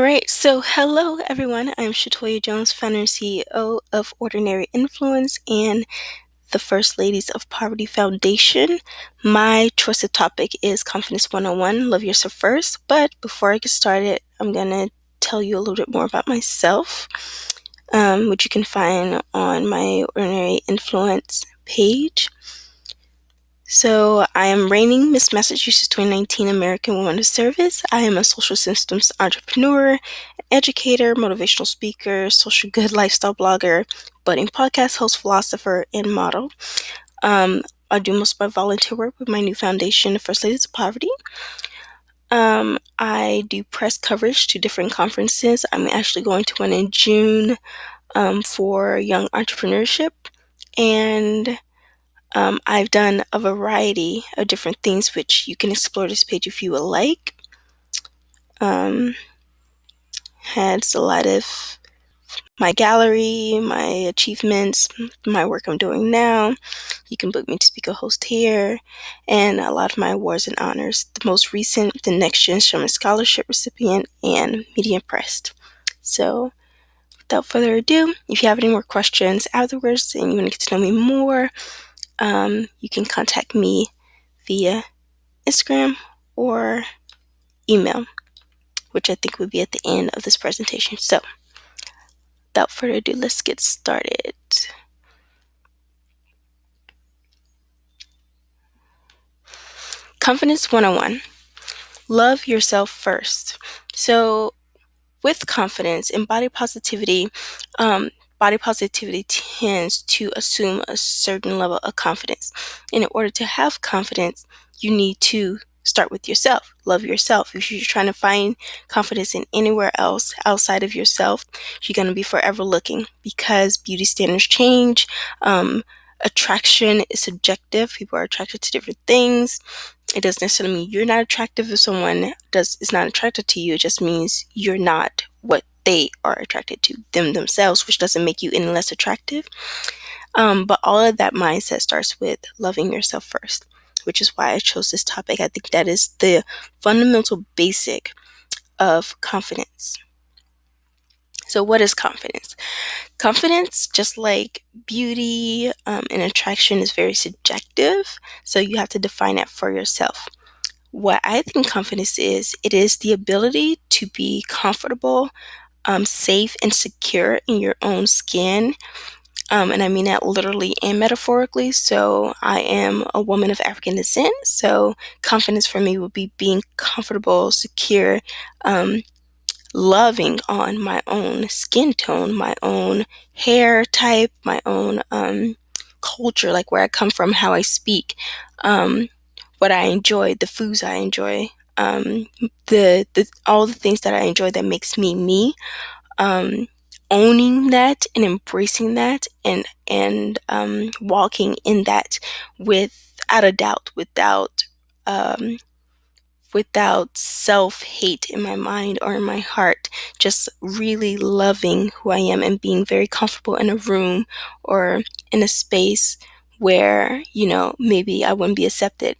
right, so hello everyone. I'm Shatoyia Jones, founder and CEO of Ordinary Influence and the First Ladies of Poverty Foundation. My trusted topic is Confidence 101, Love Yourself First. But before I get started, I'm going to tell you a little bit more about myself, which you can find on my Ordinary Influence page. So I am reigning Miss Massachusetts 2019 American Woman of Service. I am a social systems entrepreneur, educator, motivational speaker, social good lifestyle blogger, budding podcast host, philosopher, and model. I do most of my volunteer work with my new foundation, the First Ladies of Poverty. I do press coverage to different conferences. I'm actually going to one in June for young entrepreneurship, and I've done a variety of different things, which you can explore this page if you would like. Had a lot of my gallery, my achievements, my work I'm doing now. You can book me to speak or host here, and a lot of my awards and honors. The most recent, the Next Gen Sherman Scholarship recipient, and Media Impressed. So, without further ado, if you have any more questions afterwards and you want to get to know me more, you can contact me via Instagram or email, which I think would be at the end of this presentation. So, without further ado, let's get started. Confidence 101. Love yourself first. So, with confidence and body positivity tends to assume a certain level of confidence. And in order to have confidence, you need to start with yourself. Love yourself. If you're trying to find confidence in anywhere else outside of yourself, you're going to be forever looking, because beauty standards change. Attraction is subjective. People are attracted to different things. It doesn't necessarily mean you're not attractive. If someone is not attracted to you, it just means you're not what they are attracted to themselves, which doesn't make you any less attractive. But all of that mindset starts with loving yourself first, which is why I chose this topic. I think that is the fundamental basic of confidence. So what is confidence? Confidence, just like beauty and attraction, is very subjective. So you have to define that for yourself. What I think confidence is, it is the ability to be comfortable, safe, and secure in your own skin. And I mean that literally and metaphorically. So I am a woman of African descent. So confidence for me would be being comfortable, secure, loving on my own skin tone, my own hair type, my own culture, like where I come from, how I speak, what I enjoy, the foods I enjoy, the all the things that I enjoy that makes me me. Owning that and embracing that and walking in that without a doubt, without self-hate in my mind or in my heart, just really loving who I am and being very comfortable in a room or in a space where, maybe I wouldn't be accepted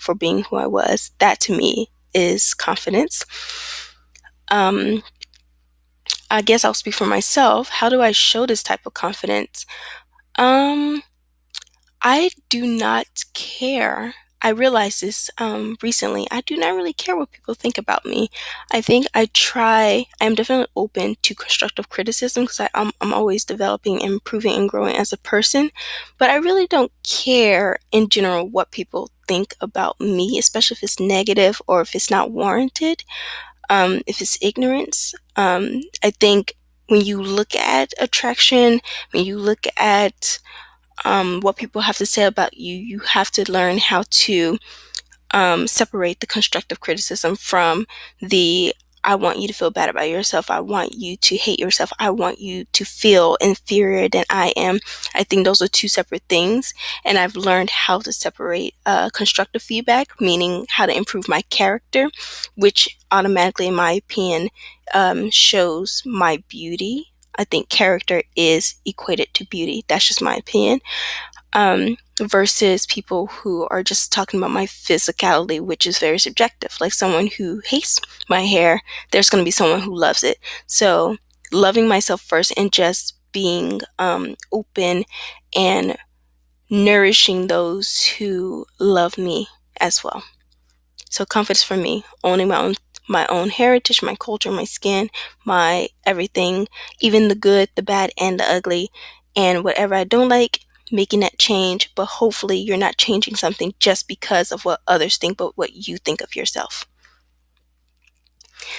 for being who I was. That to me is confidence. I guess I'll speak for myself. How do I show this type of confidence? I do not care. I realized this recently. I do not really care what people think about me. I think I'm definitely open to constructive criticism, because I'm always developing, improving, and growing as a person. But I really don't care in general what people think about me, especially if it's negative or if it's not warranted, if it's ignorance. I think when you look at attraction, when you look at what people have to say about you, you have to learn how to separate the constructive criticism from the I want you to feel bad about yourself. I want you to hate yourself. I want you to feel inferior than I am. I think those are two separate things. And I've learned how to separate constructive feedback, meaning how to improve my character, which automatically, in my opinion, shows my beauty. I think character is equated to beauty. That's just my opinion. versus people who are just talking about my physicality, which is very subjective. Like someone who hates my hair, there's going to be someone who loves it. So loving myself first and just being open and nourishing those who love me as well. So confidence for me, owning my own heritage, my culture, my skin, my everything, even the good, the bad, and the ugly, and whatever I don't like, making that change. But hopefully, you're not changing something just because of what others think, but what you think of yourself.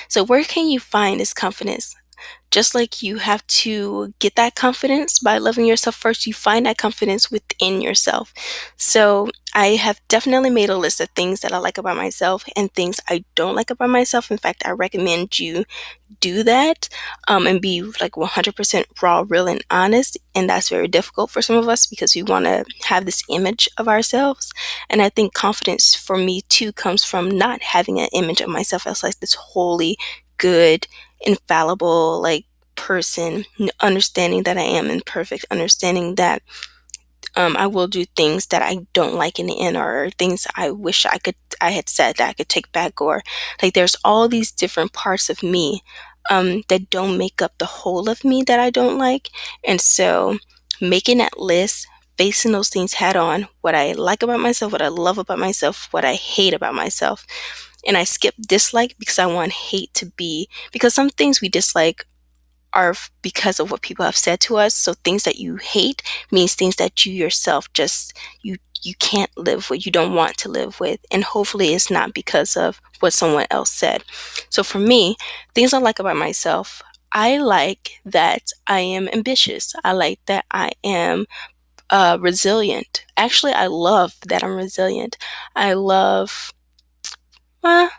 So where can you find this confidence? Just like you have to get that confidence by loving yourself first, you find that confidence within yourself. So I have definitely made a list of things that I like about myself and things I don't like about myself. In fact, I recommend you do that, and be like 100% raw, real, and honest. And that's very difficult for some of us because we want to have this image of ourselves. And I think confidence for me too comes from not having an image of myself as like this holy, good, infallible, like person, understanding that I am imperfect, understanding that I will do things that I don't like in the end, or things I wish I had said that I could take back, or like there's all these different parts of me that don't make up the whole of me that I don't like. And so making that list, facing those things head on, what I like about myself, what I love about myself, what I hate about myself. And I skip dislike because I want hate to be, because some things we dislike are because of what people have said to us. So things that you hate means things that you yourself just you can't live with, you don't want to live with, and hopefully it's not because of what someone else said. So for me, things I like about myself, I like that I am ambitious. I like that I am resilient. Actually, I love that I'm resilient. I love, well,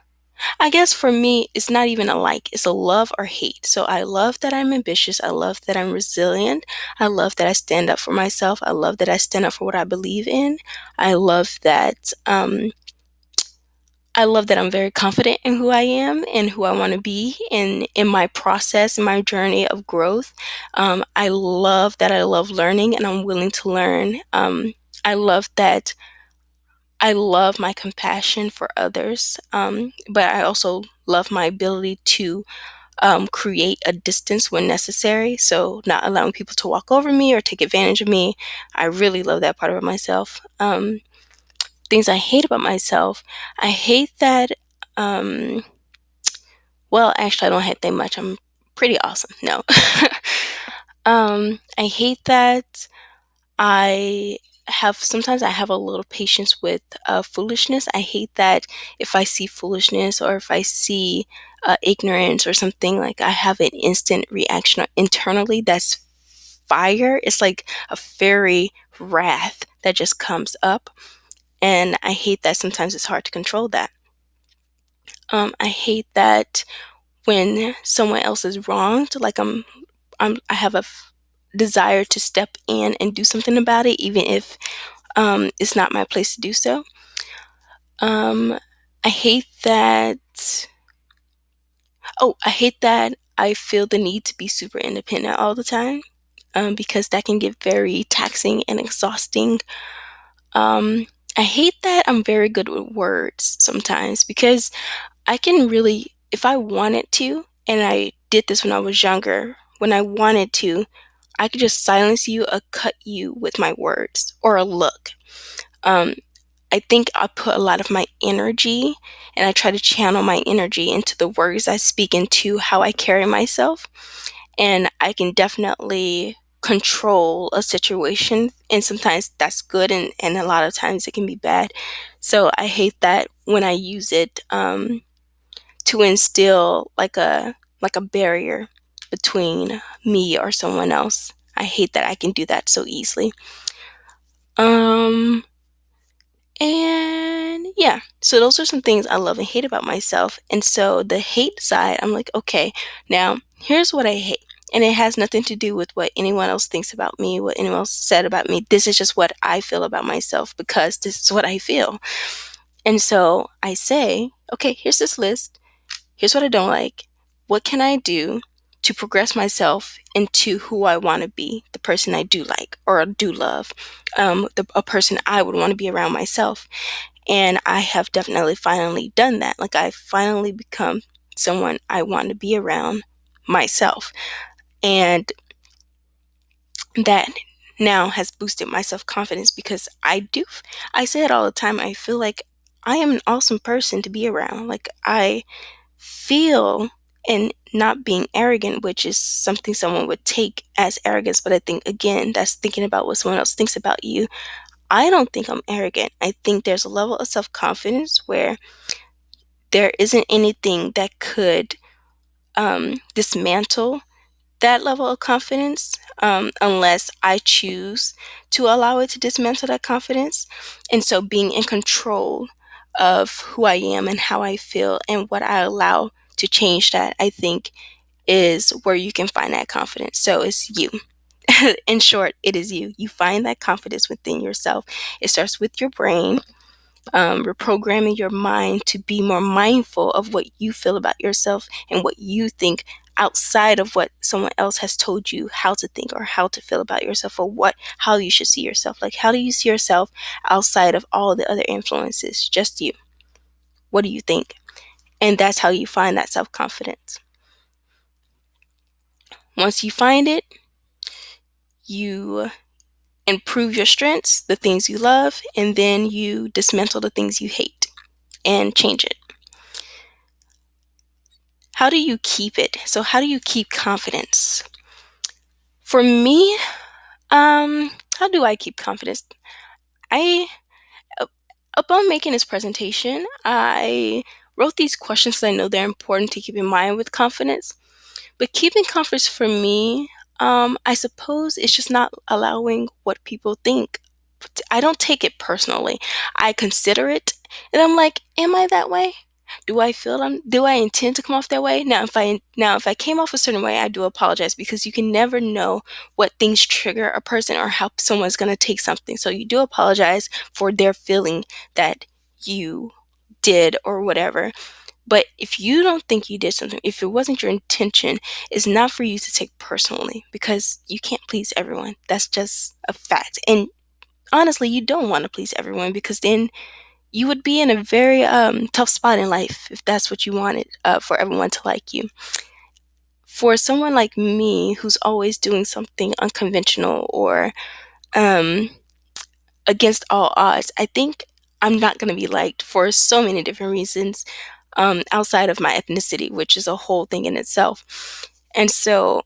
I guess for me, it's not even a like, it's a love or hate. So I love that I'm ambitious. I love that I'm resilient. I love that I stand up for myself. I love that I stand up for what I believe in. I love that I'm very confident in who I am and who I want to be in my process, in my journey of growth. I love that I love learning and I'm willing to learn. I love that I love my compassion for others, but I also love my ability to create a distance when necessary. So, not allowing people to walk over me or take advantage of me. I really love that part of myself. Things I hate about myself. I hate that, um, well, actually, I don't hate that much. I'm pretty awesome. No. I hate that sometimes I have a little patience with foolishness. I hate that if I see foolishness or if I see ignorance or something, like I have an instant reaction internally that's fire. It's like a fairy wrath that just comes up. And I hate that sometimes it's hard to control that. I hate that when someone else is wronged, like I have a desire to step in and do something about it, even if it's not my place to do so. Um, I hate that. Oh, I hate that I feel the need to be super independent all the time, because that can get very taxing and exhausting. Um, I hate that I'm very good with words sometimes because I can really, if I wanted to, and I did this when I was younger, when I wanted to, I could just silence you or cut you with my words or a look. Um, I think I put a lot of my energy and I try to channel my energy into the words I speak, into how I carry myself. And I can definitely control a situation. And sometimes that's good, and a lot of times it can be bad. So I hate that when I use it to instill like a barrier between me or someone else. I hate that I can do that so easily. Um, And yeah, so those are some things I love and hate about myself. And so the hate side, I'm like, okay, now here's what I hate. And it has nothing to do with what anyone else thinks about me, what anyone else said about me. This is just what I feel about myself because this is what I feel. And so I say, okay, here's this list. Here's what I don't like. What can I do to progress myself into who I want to be, the person I do like or do love, a person I would want to be around myself. And I have definitely finally done that. Like, I've finally become someone I want to be around myself. And that now has boosted my self-confidence, because I say it all the time, I feel like I am an awesome person to be around. Like, I feel, and not being arrogant, which is something someone would take as arrogance, but I think, again, that's thinking about what someone else thinks about you. I don't think I'm arrogant. I think there's a level of self-confidence where there isn't anything that could dismantle that level of confidence, unless I choose to allow it to dismantle that confidence. And so being in control of who I am and how I feel and what I allow to change that, I think, is where you can find that confidence. So it's you. In short, it is you. You find that confidence within yourself. It starts with your brain. Reprogramming your mind to be more mindful of what you feel about yourself and what you think, outside of what someone else has told you how to think or how to feel about yourself, or how you should see yourself. Like, how do you see yourself outside of all the other influences? Just you. What do you think? And that's how you find that self-confidence. Once you find it, you improve your strengths, the things you love, and then you dismantle the things you hate and change it. How do you keep it? So how do you keep confidence? For me, how do I keep confidence? I, upon making this presentation, I wrote these questions that I know they're important to keep in mind with confidence. But keeping confidence for me, I suppose it's just not allowing what people think. I don't take it personally. I consider it, and I'm like, am I that way? Do I intend to come off that way? Now if I came off a certain way, I do apologize, because you can never know what things trigger a person or how someone's going to take something. So you do apologize for their feeling that you did or whatever. But if you don't think you did something, if it wasn't your intention, it's not for you to take personally, because you can't please everyone. That's just a fact. And honestly, you don't want to please everyone, because then you would be in a very tough spot in life if that's what you wanted, for everyone to like you. For someone like me, who's always doing something unconventional or um, against all odds, I think I'm not going to be liked for so many different reasons, outside of my ethnicity, which is a whole thing in itself. And so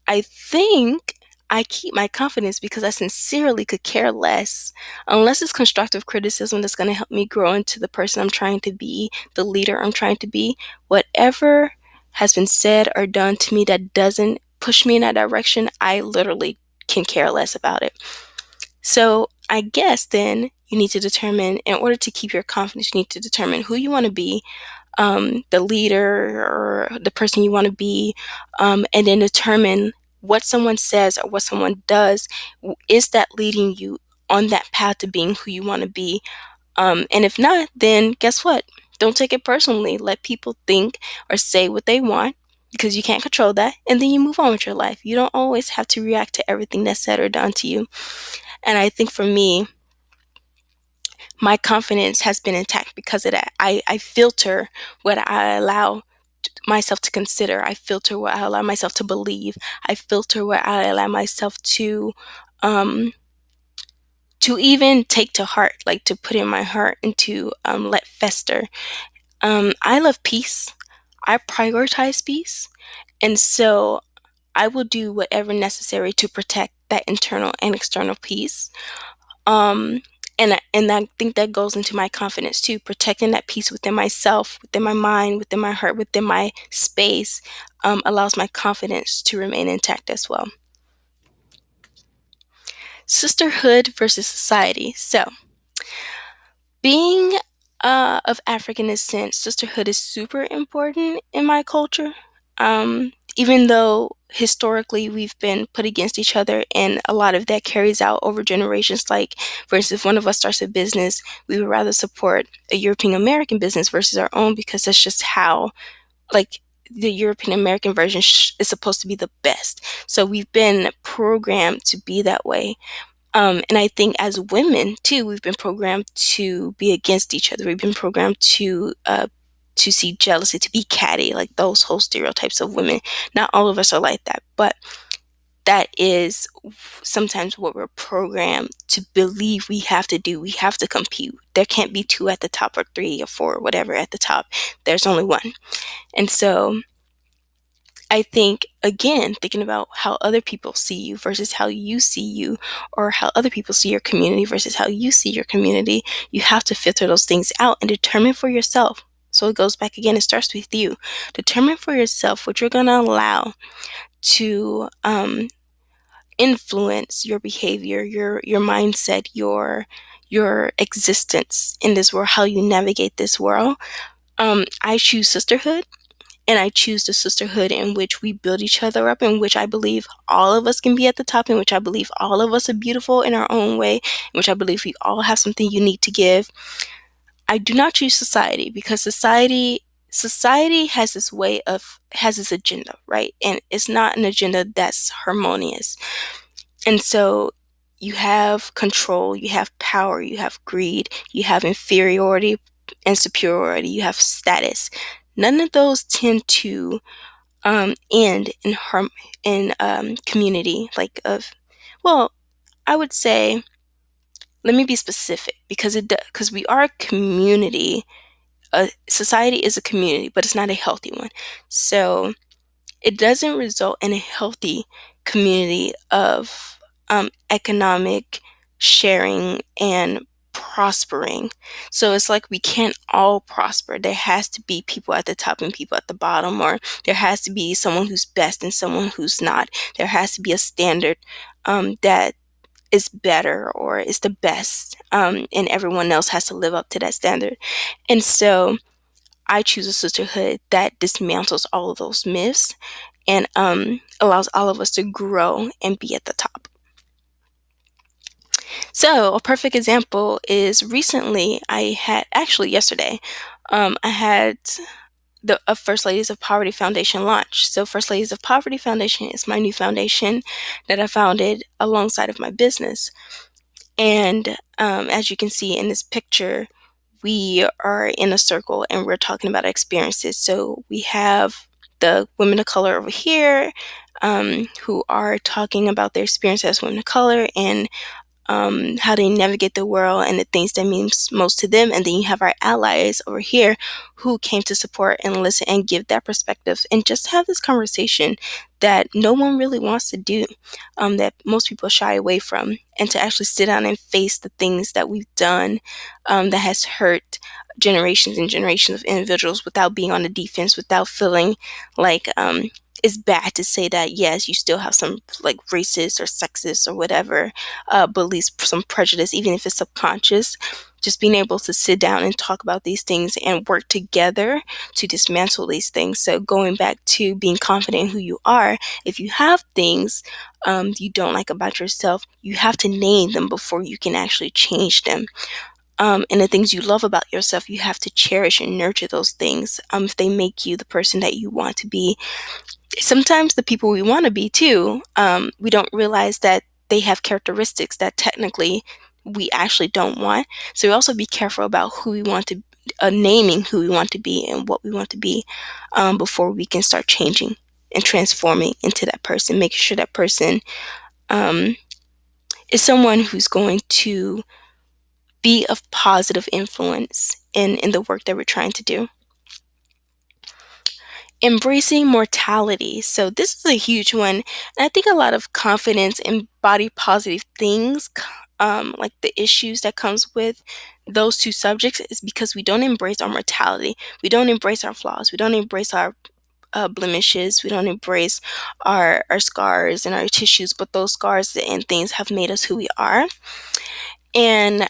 I think I keep my confidence because I sincerely could care less, unless it's constructive criticism that's going to help me grow into the person I'm trying to be, the leader I'm trying to be. Whatever has been said or done to me that doesn't push me in that direction, I literally can care less about it. So I guess then you need to determine, in order to keep your confidence, you need to determine who you want to be, the leader or the person you want to be, and then determine what someone says or what someone does. Is that leading you on that path to being who you want to be? And if not, then guess what? Don't take it personally. Let people think or say what they want, because you can't control that. And then you move on with your life. You don't always have to react to everything that's said or done to you. And I think for me, my confidence has been intact because of that. I filter what I allow myself to consider. I filter what I allow myself to believe. I filter what I allow myself um, to even take to heart, like to put in my heart and to let fester. I love peace. I prioritize peace. And so I will do whatever necessary to protect that internal and external peace. Um, and I think that goes into my confidence too, protecting that peace within myself, within my mind, within my heart, within my space, allows my confidence to remain intact as well. Sisterhood versus society. So, being of African descent, sisterhood is super important in my culture. Even though historically we've been put against each other, and a lot of that carries out over generations. Like, for instance, if one of us starts a business, we would rather support a European American business versus our own, because that's just how, like, the European American version is supposed to be the best. So we've been programmed to be that way. And I think as women too, we've been programmed to be against each other. We've been programmed to see jealousy, to be catty, like those whole stereotypes of women. Not all of us are like that, but that is sometimes what we're programmed to believe we have to do. We have to compete. There can't be two at the top, or three or four, or whatever at the top. There's only one. And so I think, again, thinking about how other people see you versus how you see you, or how other people see your community versus how you see your community, you have to filter those things out and determine for yourself. So it goes back again, it starts with you. Determine for yourself what you're going to allow to influence your behavior, your mindset, your existence in this world, how you navigate this world. I choose sisterhood, and I choose the sisterhood in which we build each other up, in which I believe all of us can be at the top, in which I believe all of us are beautiful in our own way, in which I believe we all have something unique to give. I do not choose society, because society has this agenda, right? And it's not an agenda that's harmonious. And so you have control, you have power, you have greed, you have inferiority and superiority, you have status. None of those tend to end in community, like of, well, I would say, let me be specific, because we are a community. Society is a community, but it's not a healthy one. So it doesn't result in a healthy community of economic sharing and prospering. So it's like we can't all prosper. There has to be people at the top and people at the bottom, or there has to be someone who's best and someone who's not. There has to be a standard that is better or is the best, and everyone else has to live up to that standard. And so I choose a sisterhood that dismantles all of those myths and allows all of us to grow and be at the top. So a perfect example is recently yesterday, I had the First Ladies of Poverty Foundation launch. So First Ladies of Poverty Foundation is my new foundation that I founded alongside of my business. And as you can see in this picture, we are in a circle and we're talking about our experiences. So we have the women of color over here, who are talking about their experience as women of color and how they navigate the world and the things that mean most to them. And then you have our allies over here who came to support and listen and give their perspective and just have this conversation that no one really wants to do, that most people shy away from, and to actually sit down and face the things that we've done that has hurt generations and generations of individuals, without being on the defense, without feeling like it's bad to say that, yes, you still have some like racist or sexist or whatever beliefs, some prejudice, even if it's subconscious. Just being able to sit down and talk about these things and work together to dismantle these things. So going back to being confident in who you are, if you have things you don't like about yourself, you have to name them before you can actually change them. And the things you love about yourself, you have to cherish and nurture those things if they make you the person that you want to be. Sometimes the people we want to be too, we don't realize that they have characteristics that technically we actually don't want. So we also be careful about who we want to, naming who we want to be and what we want to be, before we can start changing and transforming into that person, making sure that person is someone who's going to be of positive influence in the work that we're trying to do. Embracing mortality. So this is a huge one. And I think a lot of confidence in body positive things, like the issues that comes with those two subjects, is because we don't embrace our mortality. We don't embrace our flaws. We don't embrace our blemishes. We don't embrace our scars and our tissues, but those scars and things have made us who we are. And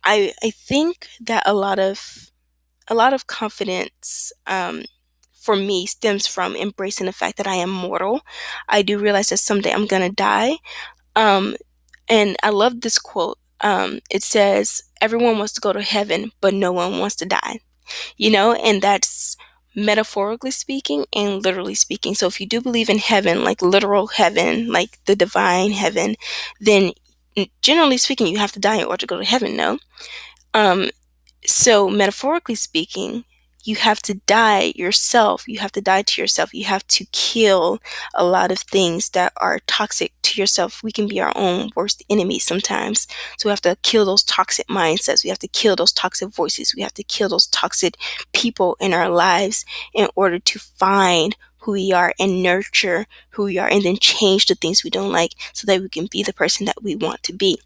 I think that a lot of confidence for me stems from embracing the fact that I am mortal. I do realize that someday I'm gonna die. And I love this quote. It says, "Everyone wants to go to heaven, but no one wants to die." And that's metaphorically speaking and literally speaking. So if you do believe in heaven, like literal heaven, like the divine heaven, then generally speaking, you have to die in order to go to heaven, no? Um, so, metaphorically speaking, you have to die yourself. You have to die to yourself. You have to kill a lot of things that are toxic to yourself. We can be our own worst enemy sometimes. So, we have to kill those toxic mindsets. We have to kill those toxic voices. We have to kill those toxic people in our lives in order to find who we are and nurture who we are, and then change the things we don't like so that we can be the person that we want to be.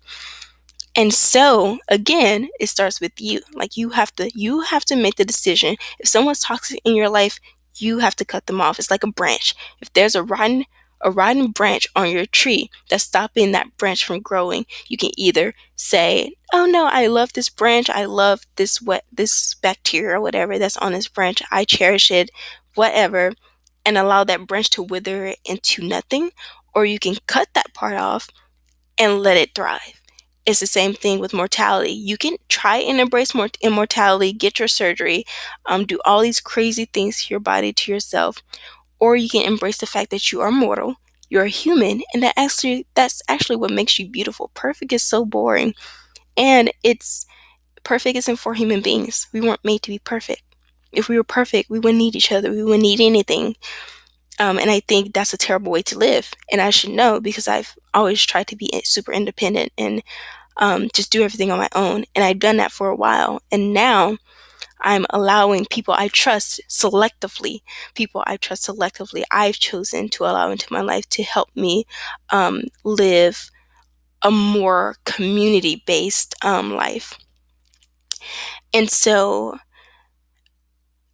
And so, again, it starts with you. Like you have to make the decision. If someone's toxic in your life, you have to cut them off. It's like a branch. If there's a rotten branch on your tree that's stopping that branch from growing, you can either say, "Oh no, I love this branch. I love this bacteria or whatever that's on this branch. I cherish it, whatever," and allow that branch to wither into nothing, or you can cut that part off and let it thrive. It's the same thing with mortality. You can try and embrace immortality, get your surgery, do all these crazy things to your body, to yourself, or you can embrace the fact that you are mortal, you're a human, and that's actually what makes you beautiful. Perfect is so boring, and it's perfect isn't for human beings. We weren't made to be perfect. If we were perfect, we wouldn't need each other. We wouldn't need anything. And I think that's a terrible way to live. And I should know because I've always tried to be super independent and just do everything on my own. And I've done that for a while. And now I'm allowing people I trust selectively, I've chosen to allow into my life to help me live a more community based life. And so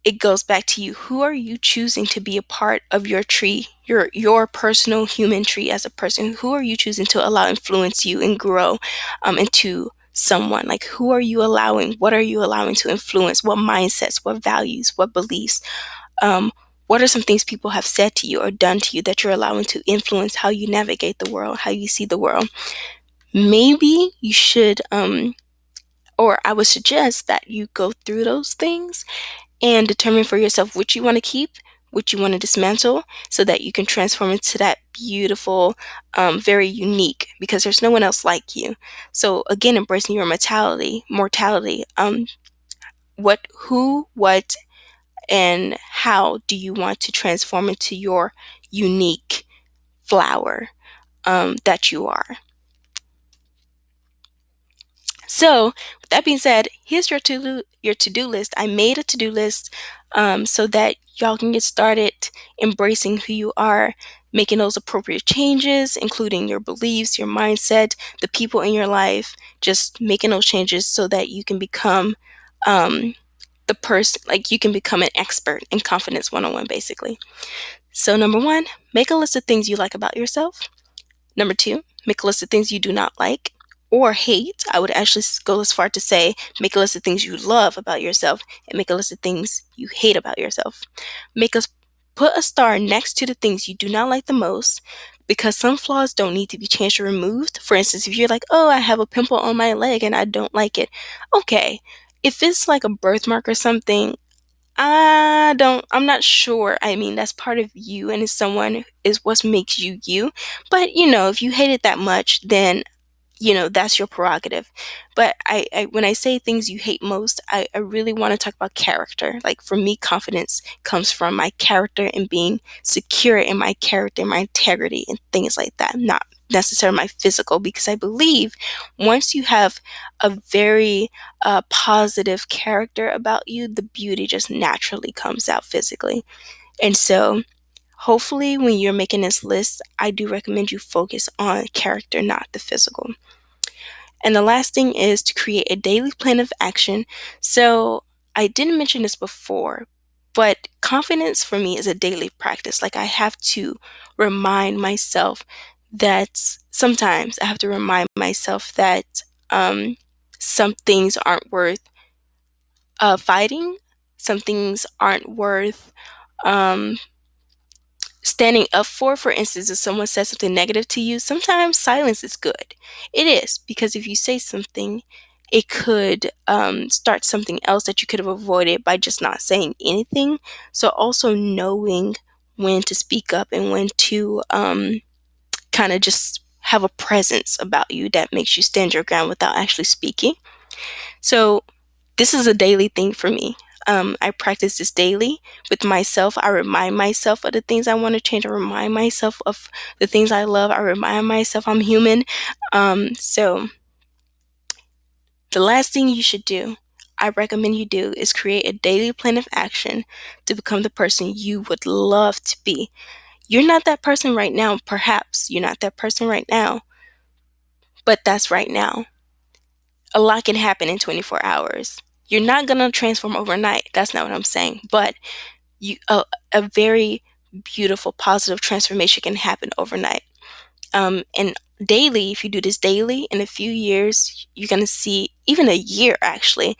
it goes back to you. Who are you choosing to be a part of your tree, your personal human tree as a person? Who are you choosing to allow influence you and grow into someone? Like, who are you allowing? What are you allowing to influence? What mindsets? What values? What beliefs? What are some things people have said to you or done to you that you're allowing to influence how you navigate the world, how you see the world? Maybe you should, or I would suggest that you go through those things and determine for yourself which you want to keep, which you want to dismantle, so that you can transform into that beautiful, very unique, because there's no one else like you. So again, embracing your mortality. What, and how do you want to transform into your unique flower that you are? So, with that being said, here's your to-do list. I made a to-do list so that y'all can get started embracing who you are, making those appropriate changes, including your beliefs, your mindset, the people in your life, just making those changes so that you can become the person, like you can become an expert in confidence 101, basically. So, number one, make a list of things you like about yourself. Number two, make a list of things you do not like or hate. I would actually go as far to say make a list of things you love about yourself and make a list of things you hate about yourself. Put a star next to the things you do not like the most, because some flaws don't need to be changed or removed. For instance, if you're like, "Oh, I have a pimple on my leg and I don't like it." Okay. If it's like a birthmark or something, I'm not sure. I mean, that's part of you and is what makes you you. But, if you hate it that much, then, that's your prerogative. But when I say things you hate most, I really want to talk about character. Like, for me, confidence comes from my character and being secure in my character, my integrity, and things like that. Not necessarily my physical, because I believe once you have a very positive character about you, the beauty just naturally comes out physically. And so, hopefully, when you're making this list, I do recommend you focus on character, not the physical. And the last thing is to create a daily plan of action. So, I didn't mention this before, but confidence for me is a daily practice. Like, I have to remind myself that sometimes I have to remind myself that some things aren't worth fighting, some things aren't worth um, standing up for. For instance, if someone says something negative to you, sometimes silence is good. It is, because if you say something it could start something else that you could have avoided by just not saying anything. So also knowing when to speak up and when to kind of just have a presence about you that makes you stand your ground without actually speaking. So this is a daily thing for me. I practice this daily with myself. I remind myself of the things I want to change. I remind myself of the things I love. I remind myself I'm human. So the last thing you should do, I recommend you do, is create a daily plan of action to become the person you would love to be. You're not that person right now. Perhaps you're not that person right now, but that's right now. A lot can happen in 24 hours. You're not going to transform overnight. That's not what I'm saying. But a very beautiful, positive transformation can happen overnight. And daily, if you do this daily, in a few years, you're going to see, even a year actually,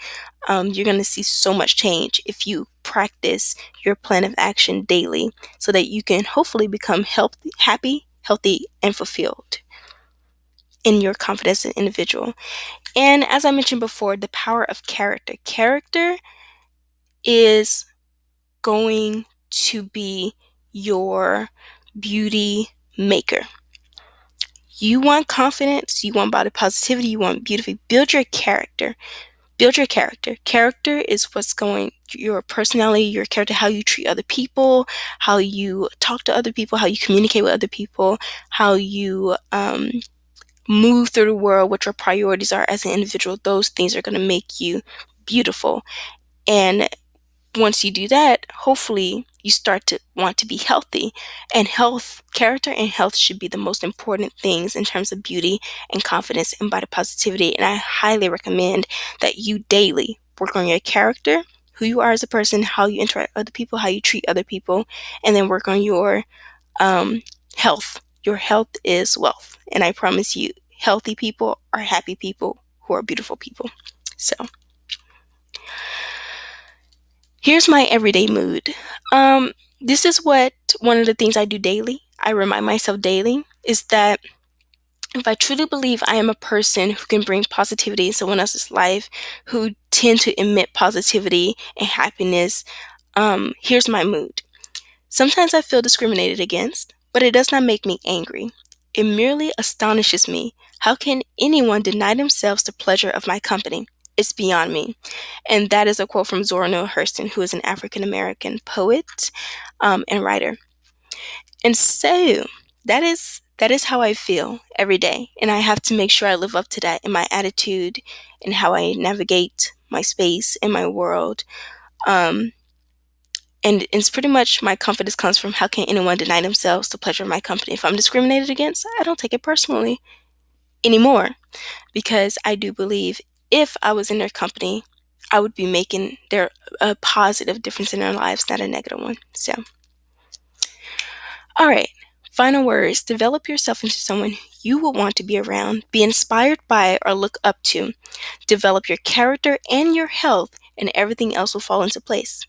you're going to see so much change if you practice your plan of action daily so that you can hopefully become happy, healthy, and fulfilled in your confidence as an individual. And as I mentioned before, the power of character. Character is going to be your beauty maker. You want confidence, you want body positivity, you want beauty. Build your character. Build your character. Character is what's going, your personality, your character, how you treat other people, how you talk to other people, how you communicate with other people, how you move through the world, what your priorities are as an individual. Those things are going to make you beautiful. And once you do that, hopefully you start to want to be healthy. And character and health should be the most important things in terms of beauty and confidence and body positivity. And I highly recommend that you daily work on your character, who you are as a person, how you interact with other people, how you treat other people, and then work on your health. Your health is wealth. And I promise you, healthy people are happy people who are beautiful people. So here's my everyday mood. This is one of the things I do daily. I remind myself daily is that if I truly believe I am a person who can bring positivity in someone else's life, who tend to emit positivity and happiness, here's my mood. Sometimes I feel discriminated against, but it does not make me angry. It merely astonishes me. How can anyone deny themselves the pleasure of my company? It's beyond me. And that is a quote from Zora Neale Hurston, who is an African-American poet and writer. And so that is how I feel every day. And I have to make sure I live up to that in my attitude and how I navigate my space and my world. And it's pretty much my confidence comes from how can anyone deny themselves the pleasure of my company. If I'm discriminated against, I don't take it personally anymore, because I do believe if I was in their company, I would be making a positive difference in their lives, not a negative one. So, all right, final words. Develop yourself into someone you will want to be around, be inspired by, or look up to. Develop your character and your health, and everything else will fall into place.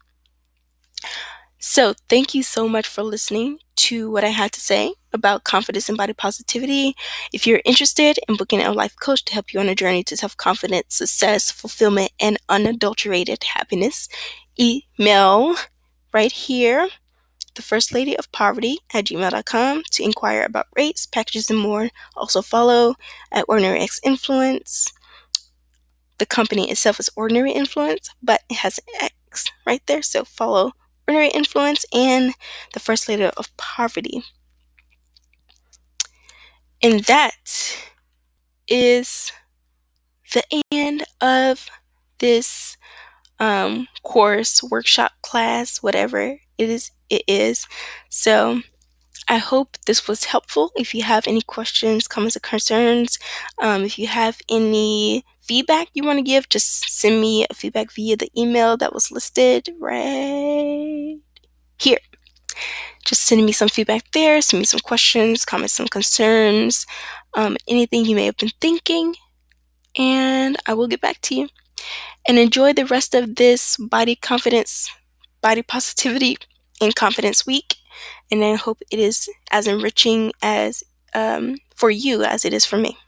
So thank you so much for listening to what I had to say about confidence and body positivity. If you're interested in booking a life coach to help you on a journey to self-confidence, success, fulfillment, and unadulterated happiness, email right here, thefirstladyofpoverty@gmail.com, to inquire about rates, packages, and more. Also follow at Ordinary X Influence. The company itself is Ordinary Influence, but it has an X right there, so follow Ordinary Influence and the First Lady of Poverty. And that is the end of this course, workshop, class, whatever it is. So I hope this was helpful. If you have any questions, comments, or concerns, if you have any feedback you want to give, just send me a feedback via the email that was listed right here. Just send me some feedback there, send me some questions, comments, some concerns, anything you may have been thinking, and I will get back to you. And enjoy the rest of this body confidence, body positivity, and confidence week. And I hope it is as enriching as for you as it is for me.